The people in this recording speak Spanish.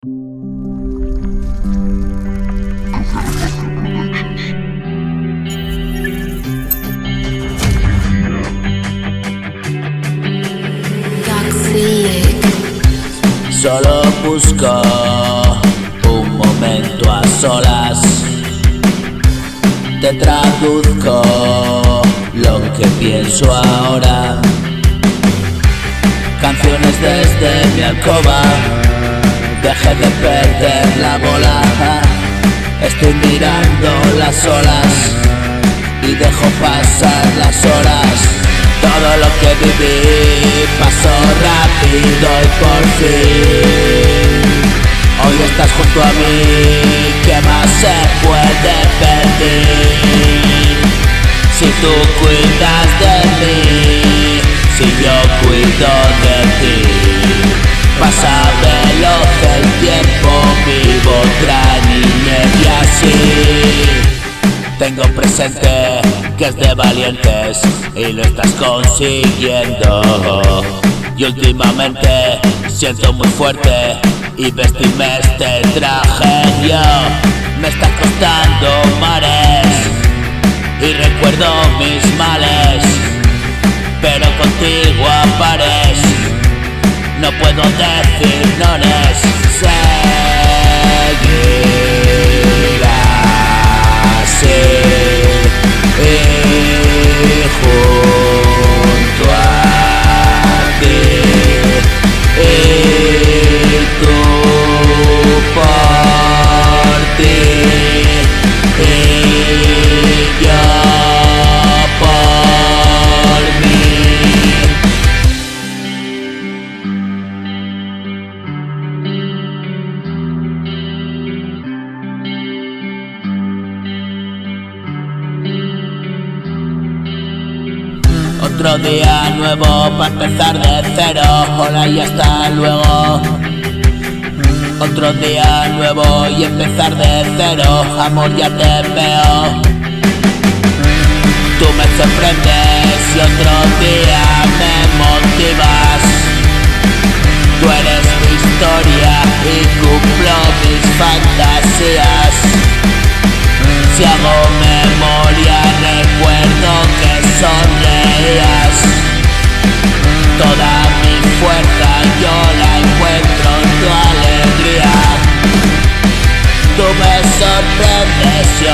Solo busco un momento a solas, te traduzco lo que pienso ahora. Canciones desde mi alcoba, dejé de perder la bola. Estoy mirando las olas y dejo pasar las horas. Todo lo que viví pasó rápido y por fin hoy estás junto a mí, ¿qué más se puede pedir? Si tú cuidas de mí, si yo cuido de ti, pasa veloz el tiempo, vivo otra niñez y así. Tengo presente que es de valientes y lo estás consiguiendo. Y últimamente siento muy fuerte y vestirme este traje yo me está costando mares y recuerdo mis males, pero contigo aparezco, no puedo decir no es seguir así y junto a ti y tú por ti y yo por mí. Otro día nuevo para empezar de cero, hola y hasta luego. Otro día nuevo y empezar de cero, amor ya te veo. Tú me sorprendes y otro día me motivas. Tú eres mi historia y cumplo mis fantasías. Si hago memoria recuerdo que sonreías. Toda mi fuerza yo la encuentro en tu alegría. Tú me sorprendes y